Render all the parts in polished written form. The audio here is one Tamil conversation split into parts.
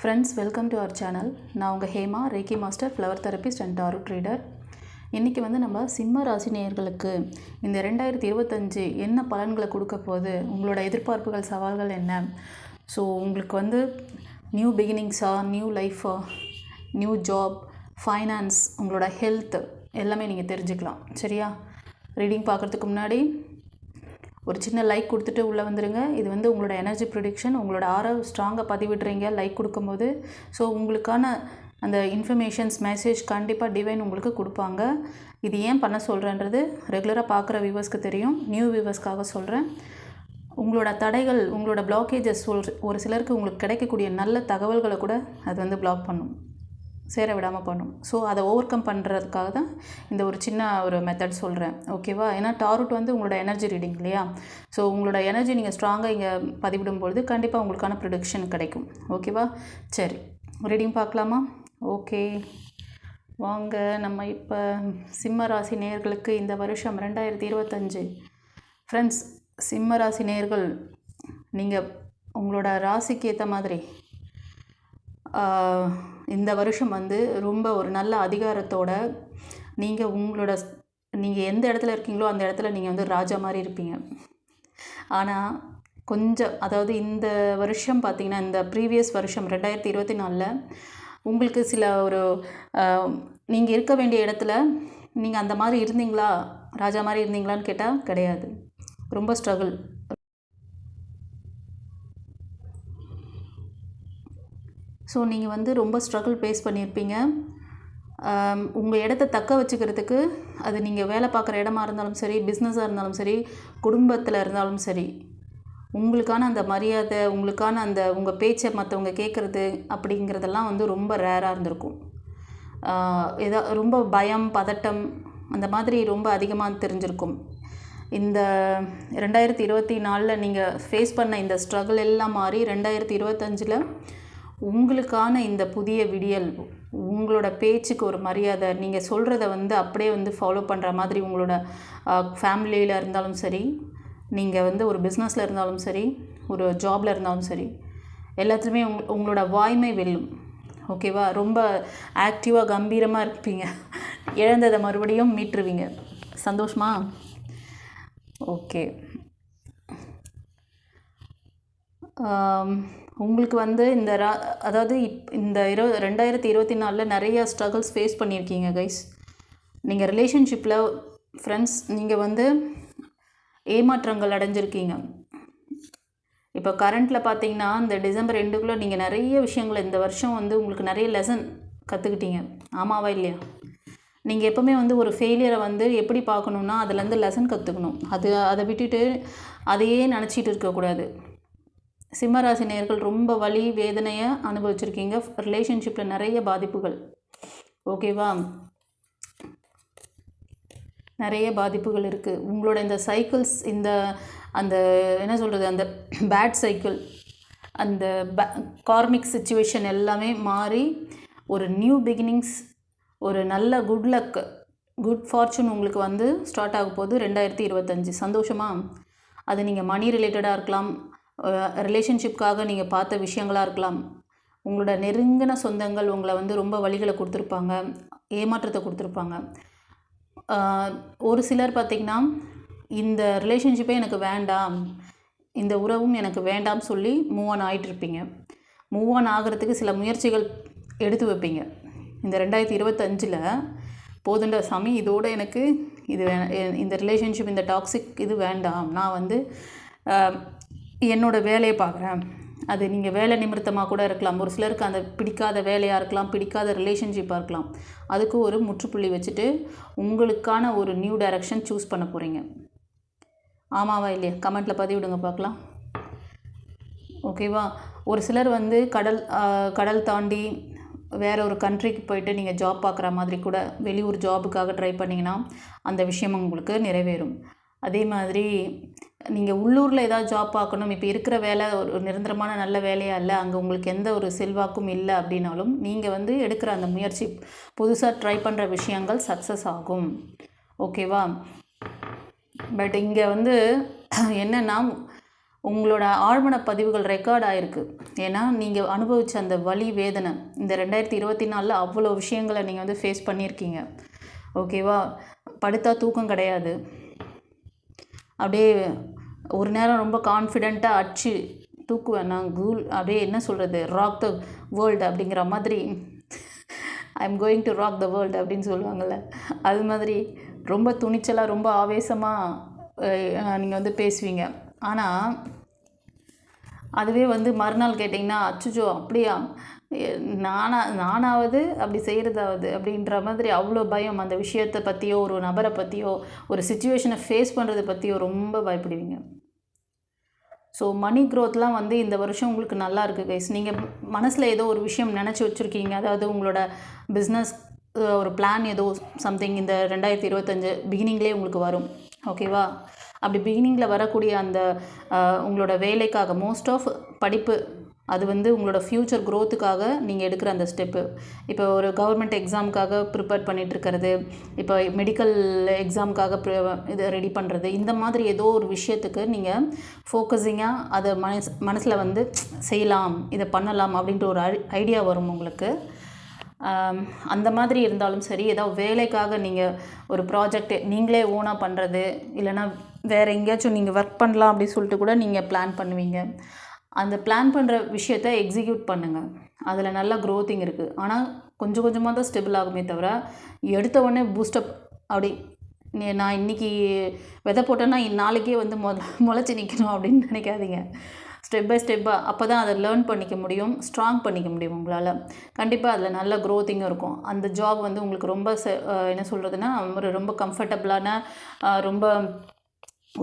Friends, welcome to our channel. நான் உங்கள் Hema, reiki master, flower therapist and tarot reader. இன்றைக்கி நம்ம சிம்ம ராசி நேயர்களுக்கு இந்த 2025 என்ன பலன்களை கொடுக்க போகுது, உங்களோட எதிர்பார்ப்புகள், சவால்கள் என்ன, ஸோ உங்களுக்கு நியூ பிகினிங்ஸா, நியூ லைஃபா, நியூ ஜாப், ஃபைனான்ஸ், உங்களோட ஹெல்த் எல்லாமே நீங்கள் தெரிஞ்சுக்கலாம். சரியா? ரீடிங் பார்க்குறதுக்கு முன்னாடி ஒரு சின்ன லைக் கொடுத்துட்டு உள்ளே வந்துடுங்க. இது உங்களோட எனர்ஜி ப்ரிடிக்ஷன். உங்களோட ஆரா ஸ்ட்ராங்காக பதிவிடுறீங்க லைக் கொடுக்கும்போது. ஸோ உங்களுக்கான அந்த இன்ஃபர்மேஷன்ஸ், மெசேஜ் கண்டிப்பாக டிவைன் உங்களுக்கு கொடுப்பாங்க. இது ஏன் பண்ண சொல்கிறேன்றது ரெகுலராக பார்க்குற வியூவர்ஸ்க்கு தெரியும். நியூ வியூவர்ஸ்க்காக சொல்கிறேன். உங்களோட தடைகள், உங்களோட பிளாக்கேஜஸ், ஒரு சிலருக்கு உங்களுக்கு கிடைக்கக்கூடிய நல்ல தகவல்களை கூட அது பிளாக் பண்ணும், சேர விடாமல் பண்ணும். ஸோ அதை ஓவர் கம் பண்ணுறதுக்காக தான் இந்த ஒரு சின்ன ஒரு மெத்தட் சொல்கிறேன். ஓகேவா? ஏன்னா டாரட் உங்களோட எனர்ஜி ரீடிங் இல்லையா? ஸோ உங்களோட எனர்ஜி நீங்கள் ஸ்ட்ராங்காக இங்கே பதிவிடும்பொழுது கண்டிப்பாக உங்களுக்கான ப்ரொடிக்ஷன் கிடைக்கும். ஓகேவா? சரி, ரீடிங் பார்க்கலாமா? ஓகே, வாங்க. நம்ம இப்போ சிம்ம ராசி நேயர்களுக்கு இந்த வருஷம் 2025. ஃப்ரெண்ட்ஸ், சிம்ம ராசி நேயர்கள், நீங்கள் உங்களோட ராசிக்கு ஏற்ற மாதிரி இந்த வருஷம் ரொம்ப ஒரு நல்ல அதிகாரத்தோட நீங்கள் எந்த இடத்துல இருக்கீங்களோ அந்த இடத்துல நீங்கள் ராஜா மாதிரி இருப்பீங்க. ஆனால் கொஞ்சம், அதாவது இந்த வருஷம் பார்த்திங்கன்னா, இந்த ப்ரீவியஸ் வருஷம் 2024 உங்களுக்கு சில ஒரு நீங்கள் இருக்க வேண்டிய இடத்துல நீங்கள் அந்த மாதிரி இருந்தீங்களா, ராஜா மாதிரி இருந்தீங்களான்னு கேட்டால் கிடையாது. ரொம்ப ஸ்ட்ரகிள். ஸோ நீங்கள் ரொம்ப ஸ்ட்ரகிள் ஃபேஸ் பண்ணியிருப்பீங்க. உங்கள் இடத்த தக்க வச்சுக்கிறதுக்கு, அது நீங்கள் வேலை பார்க்குற இடமா இருந்தாலும் சரி, பிஸ்னஸாக இருந்தாலும் சரி, குடும்பத்தில் இருந்தாலும் சரி, உங்களுக்கான அந்த மரியாதை, உங்களுக்கான அந்த உங்கள் பேச்சை மற்றவங்க கேட்குறது அப்படிங்கிறதெல்லாம் ரொம்ப ரேராக இருந்திருக்கும். ரொம்ப பயம், பதட்டம் அந்த மாதிரி ரொம்ப அதிகமாக தெரிஞ்சிருக்கும். இந்த 2024 நீங்கள் ஃபேஸ் பண்ண இந்த ஸ்ட்ரகிள் எல்லாம் மாறி 2025 உங்களுக்கான இந்த புதிய விடியல், உங்களோட பேச்சுக்கு ஒரு மரியாதை, நீங்கள் சொல்கிறத அப்படியே ஃபாலோ பண்ணுற மாதிரி, உங்களோட ஃபேமிலியில் இருந்தாலும் சரி, நீங்கள் ஒரு பிஸ்னஸில் இருந்தாலும் சரி, ஒரு ஜாபில் இருந்தாலும் சரி, எல்லாத்துலேயுமே உங்களோட வாய்மை வெல்லும். ஓகேவா? ரொம்ப ஆக்டிவாக கம்பீரமாக இருப்பீங்க. இழந்ததை மறுபடியும் மீட்டுருவீங்க. சந்தோஷமா? ஓகே. உங்களுக்கு இந்த அதாவது இந்த 2024 நிறைய ஸ்ட்ரகிள்ஸ் ஃபேஸ் பண்ணியிருக்கீங்க கைஸ். நீங்கள் ரிலேஷன்ஷிப்பில், ஃப்ரெண்ட்ஸ், நீங்கள் ஏமாற்றங்கள் அடைஞ்சிருக்கீங்க. இப்போ கரண்ட்டில் பார்த்தீங்கன்னா, இந்த டிசம்பர் எண்டுக்குள்ளே நீங்கள் நிறைய விஷயங்களை, இந்த வருஷம் உங்களுக்கு நிறைய லெசன் கற்றுக்கிட்டீங்க. ஆமாவா இல்லையா? நீங்கள் எப்போவுமே ஒரு ஃபெயிலியரை எப்படி பார்க்கணுன்னா, அதுலேருந்து லெசன் கற்றுக்கணும். அதை விட்டுட்டு அதையே நினச்சிட்டு இருக்கக்கூடாது. சிம்மராசி நேயர்கள் ரொம்ப வலி, வேதனையை அனுபவிச்சிருக்கீங்க. ரிலேஷன்ஷிப்பில் நிறைய பாதிப்புகள். ஓகேவா? நிறைய பாதிப்புகள் இருக்குது. உங்களோட இந்த சைக்கிள்ஸ், அந்த என்ன சொல்கிறது, அந்த பேட் சைக்கிள், அந்த கார்மிக் சிச்சுவேஷன் எல்லாமே மாறி ஒரு நியூ பிகினிங்ஸ், ஒரு நல்ல குட் லக், குட் ஃபார்ச்சூன் உங்களுக்கு ஸ்டார்ட் ஆக போகுது 2025. சந்தோஷமாக? அது நீங்கள் மணி ரிலேட்டடாக இருக்கலாம், ரிலேஷன்ஷிப்காக நீங்கள் பார்த்த விஷயங்களாக இருக்கலாம், உங்களோட நெருங்கின சொந்தங்கள் உங்களை ரொம்ப வழிகளை கொடுத்துருப்பாங்க, ஏமாற்றத்தை கொடுத்துருப்பாங்க. ஒரு சிலர் பார்த்திங்கன்னா, இந்த ரிலேஷன்ஷிப்பே எனக்கு வேண்டாம், இந்த உறவும் எனக்கு வேண்டாம் சொல்லி மூவ் ஆன் ஆகிட்டுருப்பீங்க. மூவ் ஆன் ஆகிறதுக்கு சில முயற்சிகள் எடுத்து வைப்பீங்க. இந்த 2025 போதுண்ட சாமி, இதோடு எனக்கு இந்த ரிலேஷன்ஷிப், இந்த டாக்ஸிக் இது வேண்டாம், நான் என்னோடய வேலையை பார்க்குறேன். அது நீங்கள் வேலை நிமித்தமாக கூட இருக்கலாம். ஒரு சிலருக்கு அந்த பிடிக்காத வேலையாக இருக்கலாம், பிடிக்காத ரிலேஷன்ஷிப்பாக இருக்கலாம். அதுக்கு ஒரு முற்றுப்புள்ளி வச்சுட்டு உங்களுக்கான ஒரு நியூ டைரக்ஷன் சூஸ் பண்ண போகிறீங்க. ஆமாவா இல்லையா? கமெண்ட்டில் பதிவிடுங்க பார்க்கலாம். ஓகேவா? ஒரு சிலர் கடல் தாண்டி வேறு ஒரு கண்ட்ரிக்கு போயிட்டு நீங்கள் ஜாப் பார்க்குற மாதிரி கூட, வெளியூர் ஜாபுக்காக ட்ரை பண்ணிங்கன்னா அந்த விஷயம் உங்களுக்கு நிறைவேறும். அதே மாதிரி நீங்கள் உள்ளூரில் ஏதாவது ஜாப் பார்க்கணும், இப்போ இருக்கிற வேலை ஒரு நிரந்தரமான நல்ல வேலையாக இல்லை, அங்கே உங்களுக்கு எந்த ஒரு செல்வாக்கும் இல்லை அப்படின்னாலும் நீங்கள் எடுக்கிற அந்த முயற்சி, புதுசாக ட்ரை பண்ணுற விஷயங்கள் சக்ஸஸ் ஆகும். ஓகேவா? பட் இங்கே என்னென்னா, உங்களோட ஆழ்மன பதிவுகள் ரெக்கார்ட் ஆகிருக்கு. ஏன்னா நீங்கள் அனுபவித்த அந்த வலி வேதனை இந்த 2024 அவ்வளோ விஷயங்களை நீங்கள் வந்து ஃபேஸ் பண்ணியிருக்கீங்க. ஓகேவா? படுத்தா தூக்கம் கிடையாது. அப்படியே ஒரு நேரம் ரொம்ப கான்ஃபிடெண்ட்டாக அடிச்சு தூக்குவேன் நான். அப்படியே என்ன சொல்கிறது, ராக் த வேர்ல்டு அப்படிங்கிற மாதிரி, I am going to rock the world அப்படின்னு சொல்லுவாங்கள்ல, அது மாதிரி ரொம்ப துணிச்சலாக ரொம்ப ஆவேசமாக நீங்கள் வந்து பேசுவீங்க. ஆனால் அதுவே வந்து மறுநாள் கேட்டிங்கன்னா, அச்சுச்சோ அப்படியா, நானாவது அப்படி செய்கிறதாவது அப்படின்ற மாதிரி அவ்வளோ பயம். அந்த விஷயத்தை பற்றியோ ஒரு நபரை பற்றியோ ஒரு சிச்சுவேஷனை ஃபேஸ் பண்ணுறதை பற்றியோ ரொம்ப பயப்படுவீங்க. ஸோ மணி க்ரோத்லாம் வந்து இந்த வருஷம் உங்களுக்கு நல்லா இருக்குது கைஸ். நீங்கள் மனசில் ஏதோ ஒரு விஷயம் நினச்சி வச்சுருக்கீங்க. அதாவது உங்களோட பிஸ்னஸ் ஒரு பிளான் ஏதோ சம்திங் இந்த 2025 பிகினிங்லேயே உங்களுக்கு வரும். ஓகேவா? அப்படி பிகினிங்கில் வரக்கூடிய அந்த உங்களோட வேலைக்காக மோஸ்ட் ஆஃப் படிப்பு, அது வந்து உங்களோட ஃப்யூச்சர் க்ரோத்துக்காக நீங்கள் எடுக்கிற அந்த ஸ்டெப்பு. இப்போ ஒரு கவர்மெண்ட் எக்ஸாமுக்காக ப்ரிப்பேர் பண்ணிகிட்ருக்கிறது, இப்போ மெடிக்கல் எக்ஸாமுக்காக இதை ரெடி பண்ணுறது, இந்த மாதிரி ஏதோ ஒரு விஷயத்துக்கு நீங்கள் ஃபோக்கஸிங்காக அதை மனசில் வந்து செய்யலாம், இதை பண்ணலாம் அப்படின்ற ஒரு ஐடியா வரும் உங்களுக்கு. அந்த மாதிரி இருந்தாலும் சரி, ஏதாவது வேலைக்காக நீங்கள் ஒரு ப்ராஜெக்ட் நீங்களே ஓனாக பண்ணுறது, இல்லைனா வேறு எங்கேயாச்சும் நீங்கள் ஒர்க் பண்ணலாம் அப்படின்னு சொல்லிட்டு கூட நீங்கள் பிளான் பண்ணுவீங்க. அந்த பிளான் பண்ணுற விஷயத்தை எக்ஸிக்யூட் பண்ணுங்கள். அதில் நல்ல க்ரோத்திங் இருக்குது. ஆனால் கொஞ்சம் கொஞ்சமாக தான் ஸ்டெபிள் ஆகுமே தவிர எடுத்த உடனே பூஸ்டப் அப்படி நான் இன்றைக்கி விதை போட்டேன்னா நாளைக்கே வந்து முளைச்சி நிற்கணும் அப்படின்னு நினைக்காதீங்க. ஸ்டெப் பை ஸ்டெப்பாக அப்போ தான் அதை லேர்ன் பண்ணிக்க முடியும், ஸ்ட்ராங் பண்ணிக்க முடியும் உங்களால். கண்டிப்பாக அதில் நல்ல க்ரோத்திங்கும் இருக்கும். அந்த ஜாப் வந்து உங்களுக்கு ரொம்ப என்ன சொல்கிறதுனா ஒரு ரொம்ப கம்ஃபர்டபுளான, ரொம்ப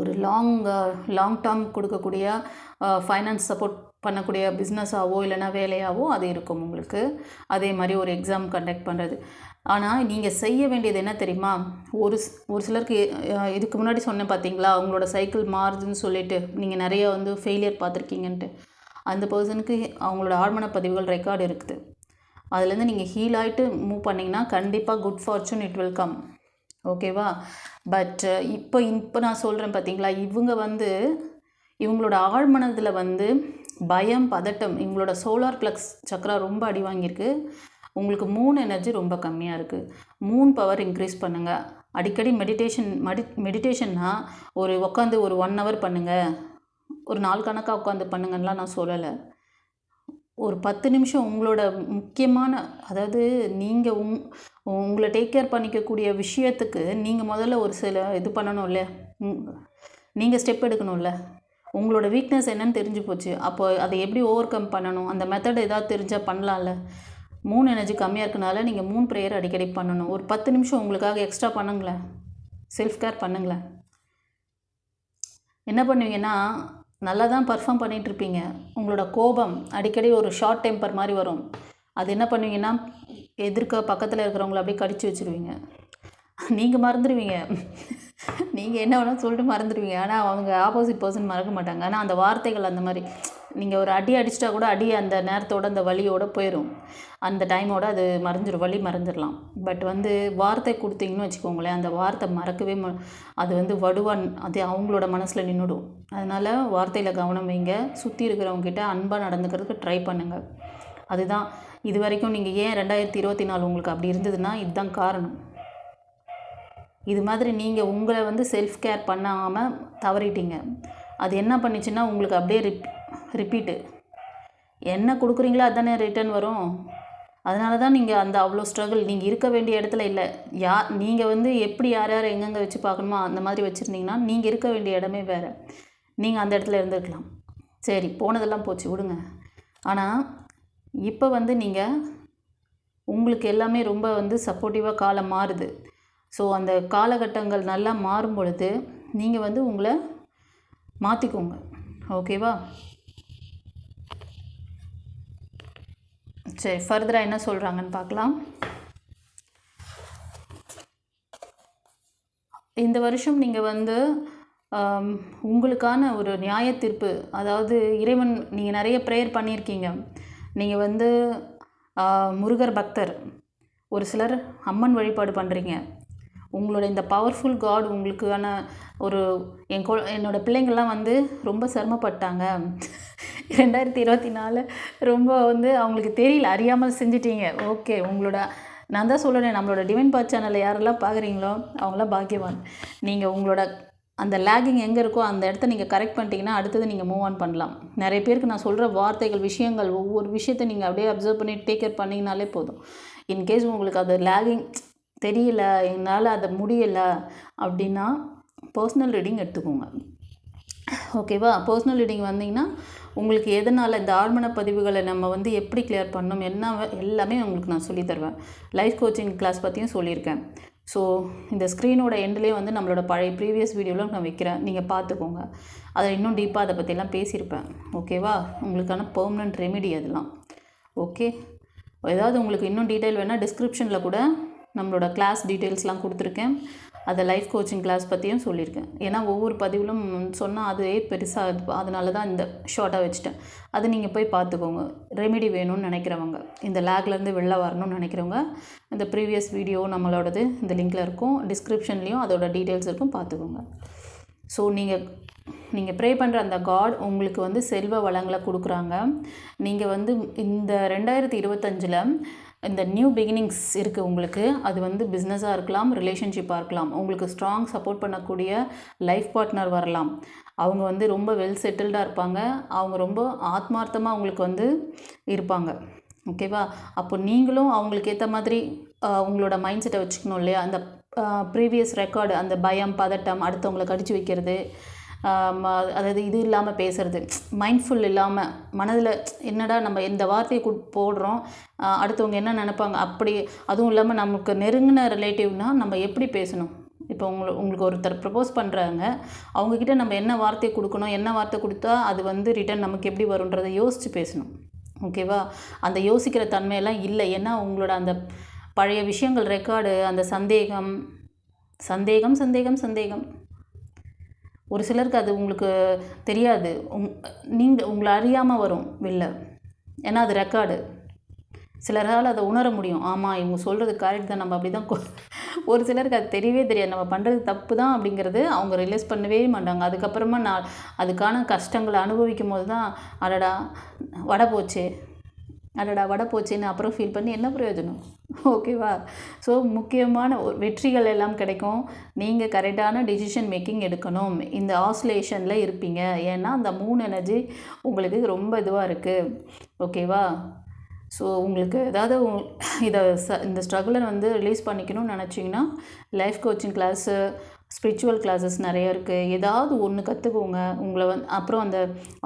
ஒரு லாங் டேர்ம் கொடுக்கக்கூடிய ஃபைனான்ஸ் சப்போர்ட் பண்ணக்கூடிய பிஸ்னஸாவோ இல்லைனா வேலையாவோ அது இருக்கும் உங்களுக்கு. அதே மாதிரி ஒரு எக்ஸாம் கண்டக்ட் பண்ணுறது. ஆனால் நீங்கள் செய்ய வேண்டியது என்ன தெரியுமா? ஒரு சிலருக்கு இதுக்கு முன்னாடி சொன்னேன் பார்த்தீங்களா, அவங்களோட சைக்கிள் மாறுதுன்னு சொல்லிட்டு நீங்கள் நிறைய வந்து ஃபெயிலியர் பார்த்துருக்கீங்கன்ட்டு. அந்த பர்சனுக்கு அவங்களோட ஆழ்மன பதிவுகள் ரெக்கார்டு இருக்குது. அதுலேருந்து நீங்கள் ஹீல் ஆகிட்டு மூவ் பண்ணிங்கன்னா கண்டிப்பாக good fortune it will come. ஓகேவா? பட் இப்போ நான் சொல்கிறேன் பார்த்தீங்களா, இவங்களோட ஆழ்மனதில் வந்து பயம், பதட்டம், இவங்களோட சோலார் ப்ளக்ஸ் சக்ரா ரொம்ப அடி வாங்கியிருக்கு. உங்களுக்கு மூன் எனர்ஜி ரொம்ப கம்மியாக இருக்குது. மூன் பவர் இன்க்ரீஸ் பண்ணுங்கள். அடிக்கடி மெடிடேஷன்னா உட்காந்து ஒரு 1 hour பண்ணுங்கள், ஒரு நாள் கணக்காக உட்காந்து பண்ணுங்கன்னெலாம் நான் சொல்லலை. ஒரு 10 நிமிஷம் உங்களோட முக்கியமான, அதாவது நீங்கள் உங்களை டேக் கேர் பண்ணிக்கக்கூடிய விஷயத்துக்கு நீங்கள் முதல்ல ஒரு சில இது பண்ணணும்ல, நீங்கள் ஸ்டெப் எடுக்கணும்ல. உங்களோட வீக்னஸ் என்னன்னு தெரிஞ்சு போச்சு. அப்போ அதை எப்படி ஓவர் கம் பண்ணணும், அந்த மெத்தட் ஏதாவது தெரிஞ்சால் பண்ணலாம்ல. மூன் எனர்ஜி கம்மியாக இருக்கனால நீங்கள் மூன் ப்ரேயர் அடிக்கடி பண்ணணும். ஒரு 10 நிமிஷம் உங்களுக்காக எக்ஸ்ட்ரா பண்ணுங்களேன், செல்ஃப் கேர் பண்ணுங்களேன். என்ன பண்ணுவீங்கன்னா, நல்லா தான் பர்ஃபார்ம் பண்ணிகிட்ருப்பீங்க. உங்களோட கோபம் அடிக்கடி ஒரு ஷார்ட் டெம்பர் மாதிரி வரும். அது என்ன பண்ணுவீங்கன்னா, பக்கத்தில் இருக்கிறவங்கள அப்படியே கடிச்சு வச்சுருவீங்க. நீங்கள் மறந்துடுவீங்க. நீங்கள் என்ன வேணாலும் சொல்லிட்டு மறந்துடுவீங்க. ஆனால் அவங்க ஆப்போசிட் பர்சன் மறக்க மாட்டாங்க. ஆனால் அந்த வார்த்தைகள் அந்த மாதிரி, நீங்கள் ஒரு அடி அடிச்சிட்டா கூட அடி அந்த நேரத்தோட அந்த வலியோடு போயிடும். அந்த டைமோடு அது மறைஞ்சிடும், வலி மறைஞ்சிடலாம். பட் வந்து வார்த்தை கொடுத்தீங்கன்னு வச்சுக்கோங்களேன், அந்த வார்த்தை மறக்கவே அது வந்து வடுவான், அது அவங்களோட மனசில் நின்றுடும். அதனால் வார்த்தையில் கவனம் வைங்க. சுற்றி இருக்கிறவங்ககிட்ட அன்பாக நடந்துக்கிறதுக்கு ட்ரை பண்ணுங்கள். அதுதான் இது வரைக்கும் நீங்கள் ஏன் 2024 உங்களுக்கு அப்படி இருந்ததுன்னா இதுதான் காரணம். இது மாதிரி நீங்கள் உங்களை வந்து செல்ஃப் கேர் பண்ணாமல் தவறிட்டீங்க. அது என்ன பண்ணிச்சுன்னா உங்களுக்கு அப்படியே ரிப்பீட்டு. என்ன கொடுக்குறீங்களோ அதுதானே ரிட்டர்ன் வரும். அதனால தான் நீங்கள் அந்த அவ்வளோ ஸ்ட்ரகிள், நீங்கள் இருக்க வேண்டிய இடத்துல இல்லை. நீங்கள் வந்து எப்படி யார் எங்கெங்கே வச்சு பார்க்கணுமோ அந்த மாதிரி வச்சுருந்தீங்கன்னா நீங்கள் இருக்க வேண்டிய இடமே வேறு. நீங்கள் அந்த இடத்துல இருந்துருக்கலாம். சரி, போனதெல்லாம் போச்சு, விடுங்க. ஆனால் இப்போ வந்து நீங்கள் உங்களுக்கு எல்லாமே ரொம்ப வந்து சப்போர்ட்டிவாக காலம் மாறுது. ஸோ அந்த காலகட்டங்கள் நல்லா மாறும் பொழுது நீங்கள் வந்து உங்களை மாற்றிக்கோங்க. ஓகேவா? சரி, ஃபர்தராக என்ன சொல்கிறாங்கன்னு பார்க்கலாம். இந்த வருஷம் நீங்கள் வந்து உங்களுக்கான ஒரு நியாய தீர்ப்பு, அதாவது இறைவன், நீங்கள் நிறைய ப்ரேயர் பண்ணியிருக்கீங்க. நீங்கள் வந்து முருகர் பக்தர், ஒரு சிலர் அம்மன் வழிபாடு பண்ணுறீங்க, உங்களோட இந்த பவர்ஃபுல் காட் உங்களுக்கான ஒரு என்னோட பிள்ளைங்கள்லாம் வந்து ரொம்ப சிரமப்பட்டாங்க 2024 ரொம்ப வந்து அவங்களுக்கு தெரியல, அறியாமல் செஞ்சிட்டீங்க. ஓகே, உங்களோட நான் தான் சொல்கிறேன், நம்மளோட டிவைன் பாத் சேனலில் யாரெல்லாம் பார்க்குறீங்களோ அவங்களாம் பாக்கியவான். நீங்கள் உங்களோட அந்த லேகிங் எங்கே இருக்கோ அந்த இடத்த நீங்கள் கரெக்ட் பண்ணிட்டீங்கன்னா அடுத்தது நீங்கள் மூவ் ஆன் பண்ணலாம். நிறைய பேருக்கு நான் சொல்கிற வார்த்தைகள், விஷயங்கள், ஒவ்வொரு விஷயத்தை நீங்கள் அப்படியே அப்சர்வ் பண்ணி டேக் கேர் பண்ணிங்கனாலே போதும். இன்கேஸ் உங்களுக்கு அது லேகிங் தெரியல, என்னால் அதை முடியலை அப்படின்னா பர்சனல் ரீடிங் எடுத்துக்கோங்க. ஓகேவா? பர்சனல் ரீடிங் வந்தீங்கன்னா உங்களுக்கு எதனால் இந்த ஆழ்மன பதிவுகளை நம்ம வந்து எப்படி கிளியர் பண்ணணும் எல்லாமே உங்களுக்கு நான் சொல்லி தருவேன். லைஃப் கோச்சிங் கிளாஸ் பற்றியும் சொல்லியிருக்கேன். ஸோ இந்த ஸ்க்ரீனோட எண்ட்லேயே வந்து நம்மளோட பழைய ப்ரீவியஸ் வீடியோவில் நான் வைக்கிறேன், நீங்கள் பார்த்துக்கோங்க. அதில் இன்னும் டீப்பாக அதை பற்றிலாம் பேசியிருப்பேன். ஓகேவா? உங்களுக்கான பெர்மனன்ட் ரெமிடி அதெல்லாம். ஓகே, ஏதாவது உங்களுக்கு இன்னும் டீட்டெயில் வேணால் டிஸ்கிரிப்ஷனில் கூட நம்மளோட கிளாஸ் டீட்டெயில்ஸ்லாம் கொடுத்துருக்கேன். அதை லைஃப் கோச்சிங் கிளாஸ் பற்றியும் சொல்லியிருக்கேன். ஏன்னா ஒவ்வொரு பதிவிலும் சொன்னால் அதுவே பெருசாக, அதனால தான் இந்த ஷார்ட்டாக வச்சுட்டேன். அது நீங்கள் போய் பார்த்துக்கோங்க. ரெமிடி வேணும்னு நினைக்கிறவங்க, இந்த லேக்லேருந்து வெளில வரணும்னு நினைக்கிறவங்க, இந்த ப்ரீவியஸ் வீடியோ நம்மளோடது இந்த லிங்கில் இருக்கும், டிஸ்கிரிப்ஷன்லேயும் அதோட டீட்டெயில்ஸ் இருக்கும், பார்த்துக்கோங்க. ஸோ நீங்கள் ப்ரே பண்ணுற அந்த காட் உங்களுக்கு வந்து செல்வ வளங்களை கொடுக்குறாங்க. நீங்கள் வந்து இந்த 2025 இந்த நியூ பிகினிங்ஸ் இருக்குது உங்களுக்கு. அது வந்து பிஸ்னஸாக இருக்கலாம், ரிலேஷன்ஷிப்பாக இருக்கலாம். உங்களுக்கு ஸ்ட்ராங் சப்போர்ட் பண்ணக்கூடிய லைஃப் பார்ட்னர் வரலாம். அவங்க வந்து ரொம்ப வெல் செட்டில்டாக இருப்பாங்க. அவங்க ரொம்ப ஆத்மார்த்தமாக உங்களுக்கு வந்து இருப்பாங்க. ஓகேவா? அப்போ நீங்களும் அவங்களுக்கு ஏற்ற மாதிரி உங்களோட மைண்ட் செட்டை வச்சுக்கணும் இல்லையா? அந்த ப்ரீவியஸ் ரெக்கார்டு, அந்த பயம், பதட்டம், அடுத்தவங்களை கடிச்சு வைக்கிறது, அதாவது இது இல்லாமல் பேசுகிறது, மைண்ட்ஃபுல் இல்லாமல் மனதில் என்னடா நம்ம இந்த வார்த்தையை போடுறோம், அடுத்தவங்க என்ன நினைப்பாங்க, அப்படி அதுவும் இல்லாமல் நமக்கு நெருங்கின ரிலேட்டிவ்னால் நம்ம எப்படி பேசணும். இப்போ உங்களுக்கு ஒருத்தர் ப்ரப்போஸ் பண்ணுறாங்க, அவங்கக்கிட்ட நம்ம என்ன வார்த்தை கொடுக்கணும், என்ன வார்த்தை கொடுத்தா அது வந்து ரிட்டன் நமக்கு எப்படி வரும்ன்றதை யோசித்து பேசணும். ஓகேவா? அந்த யோசிக்கிற தன்மையெல்லாம் இல்லை. ஏன்னா உங்களோட அந்த பழைய விஷயங்கள் ரெக்கார்டு, அந்த சந்தேகம் சந்தேகம் சந்தேகம் சந்தேகம் ஒரு சிலருக்கு அது உங்களுக்கு தெரியாது. நீங்கள் உங்களை அறியாமல் வரும் வெளில. ஏன்னா அது ரெக்கார்டு. சிலரால் அதை உணர முடியும். ஆமாம், இவங்க சொல்கிறது கரெக்ட் தான், நம்ம அப்படி தான். ஒரு சிலருக்கு அது தெரியவே தெரியாது, நம்ம பண்ணுறது தப்பு தான் அப்படிங்கிறது அவங்க ரியலைஸ் பண்ணவே மாட்டாங்க. அதுக்கப்புறமா நான் அதுக்கான கஷ்டங்களை அனுபவிக்கும் போது தான் அடடா வடை போச்சேன்னு அப்புறம் ஃபீல் பண்ணி என்ன பிரயோஜனம். ஓகேவா? ஸோ முக்கியமான வெற்றிகள் எல்லாம் கிடைக்கும். நீங்கள் கரெக்டான டிசிஷன் மேக்கிங் எடுக்கணும். இந்த ஆசிலேஷனில் இருப்பீங்க. ஏன்னா அந்த 3 எனர்ஜி உங்களுக்கு ரொம்ப இதுவாக இருக்குது. ஓகேவா? ஸோ உங்களுக்கு ஏதாவது இந்த ஸ்ட்ரகிளை வந்து ரிலீஸ் பண்ணிக்கணும்னு நினச்சிங்கன்னா life coaching class, spiritual classes நிறைய இருக்குது. ஏதாவது ஒன்று கற்றுக்கோங்க. உங்களை அப்புறம் அந்த